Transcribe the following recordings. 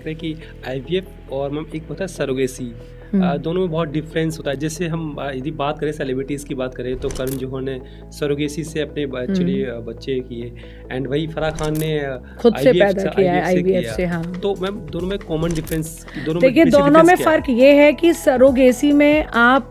रहे हैं कि आईवीएफ और मैम एक होता है सरोगेसी, दोनों में बहुत डिफरेंस होता है। जैसे हम यदि बात करें सेलिब्रिटीज़ की बात करें तो करण जौहर ने सरोगेसी से अपने एक्चुअली बच्चे किए, एंड वही फराह खान ने खुद से IVF पैदा किया है, आईवीएफ से। हाँ, तो मैम दोनों में कॉमन डिफरेंस, देखिए दोनों में फ़र्क ये है कि सरोगेसी में आप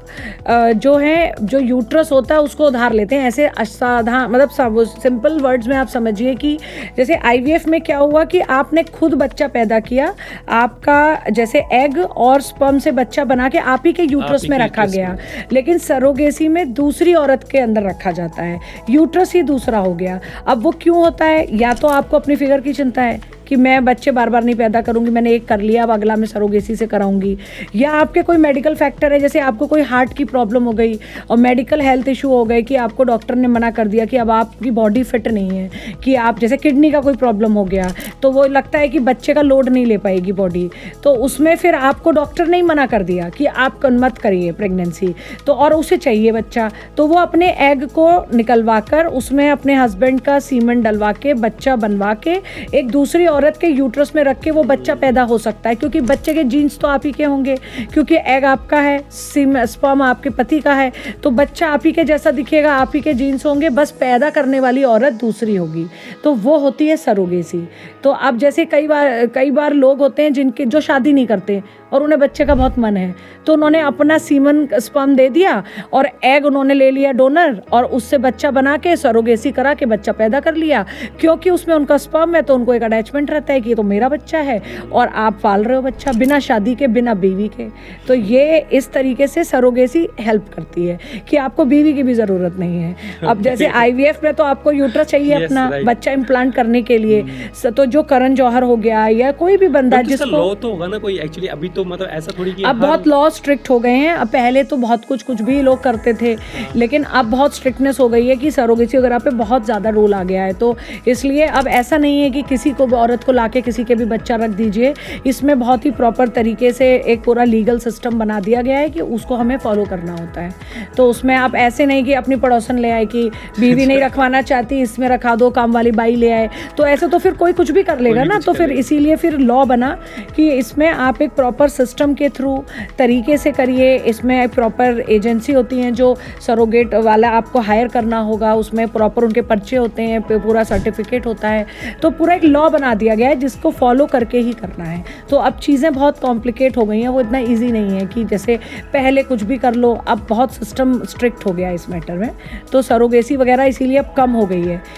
जो यूट्रस होता है उसको उधार लेते हैं। ऐसे असाधारण मतलब सिंपल वर्ड्स में आप समझिए कि जैसे आईवीएफ में क्या हुआ कि आपने खुद बच्चा पैदा किया, आपका जैसे एग और स्पर्म से बच्चा बना के आप ही के यूट्रस में रखा गया। लेकिन सरोगेसी में दूसरी औरत के अंदर रखा जाता है, यूट्रस ही दूसरा हो गया। अब वो क्यों होता है? या तो आपको अपनी फिगर की चिंता है कि मैं बच्चे बार बार नहीं पैदा करूंगी, मैंने एक कर लिया, अब अगला मैं सरोगेसी से कराऊंगी, या आपके कोई मेडिकल फैक्टर है, जैसे आपको कोई हार्ट की प्रॉब्लम हो गई और मेडिकल हेल्थ इशू हो गए कि आपको डॉक्टर ने मना कर दिया कि अब आपकी बॉडी फिट नहीं है, कि आप जैसे किडनी का कोई प्रॉब्लम हो गया तो वो लगता है कि बच्चे का लोड नहीं ले पाएगी बॉडी, तो उसमें फिर आपको डॉक्टर ने मना कर दिया कि आप मत करिए प्रेगनेंसी, तो और उसे चाहिए बच्चा, तो वो अपने एग को निकलवा कर उसमें अपने हस्बैंड का सीमन डलवा के बच्चा बनवा के एक दूसरी औरत के यूट्रस में रख के वो बच्चा पैदा हो सकता है, क्योंकि बच्चे के जीन्स तो आप ही के होंगे, क्योंकि एग आपका है, स्पर्म आपके पति का है, तो बच्चा आप ही के जैसा दिखेगा, आप ही के जीन्स होंगे, बस पैदा करने वाली औरत दूसरी होगी, तो वो होती है सरोगेसी। तो अब जैसे कई बार लोग होते हैं जिनके जो शादी नहीं करते और उन्हें बच्चे का बहुत मन है, तो उन्होंने अपना सीमन स्पर्म दे दिया और एग उन्होंने ले लिया डोनर और उससे बच्चा बना के सरोगेसी करा के बच्चा पैदा कर लिया, क्योंकि उसमें उनका स्पर्म है तो उनको एक अटैचमेंट रहता है कि ये तो मेरा बच्चा है और आप पाल रहे हो बच्चा बिना शादी के, बिना बीवी के। तो ये इस तरीके से सरोगेसी हेल्प करती है कि आपको बीवी की भी ज़रूरत नहीं है। अब जैसे आईवीएफ में तो आपको यूट्रस चाहिए अपना बच्चा इम्प्लांट करने के लिए, तो जो करण जौहर हो गया या कोई भी बंदा जिसको तो होगा ना कोई, एक्चुअली अभी तो मतलब ऐसा थोड़ी कि अब बहुत लॉ स्ट्रिक्ट हो गए हैं। अब पहले तो बहुत कुछ भी लोग करते थे, लेकिन अब बहुत स्ट्रिक्टनेस हो गई है कि सरोगेसी वगैरह पे बहुत ज़्यादा रूल आ गया है, तो इसलिए अब ऐसा नहीं है कि किसी को औरत को लाके किसी के भी बच्चा रख दीजिए। इसमें बहुत ही प्रॉपर तरीके से एक पूरा लीगल सिस्टम बना दिया गया है कि उसको हमें फॉलो करना होता है। तो उसमें आप ऐसे नहीं कि अपनी पड़ोसन ले आए कि बीवी नहीं रखवाना चाहती इसमें रखा दो, काम वाली बाई ले आए, तो ऐसे तो फिर कोई कुछ भी कर लेगा ना। तो फिर इसीलिए फिर लॉ बना कि इसमें आप एक प्रॉपर सिस्टम के थ्रू तरीके से करिए। इसमें एक प्रॉपर एजेंसी होती हैं जो सरोगेट वाला आपको हायर करना होगा, उसमें प्रॉपर उनके पर्चे होते हैं, पूरा सर्टिफिकेट होता है, तो पूरा एक लॉ बना दिया गया है जिसको फॉलो करके ही करना है। तो अब चीज़ें बहुत कॉम्प्लिकेट हो गई हैं, वो इतना ईजी नहीं है कि जैसे पहले कुछ भी कर लो, अब बहुत सिस्टम स्ट्रिक्ट हो गया है इस मैटर में, तो सरोगेसी वगैरह इसीलिए अब कम हो गई है।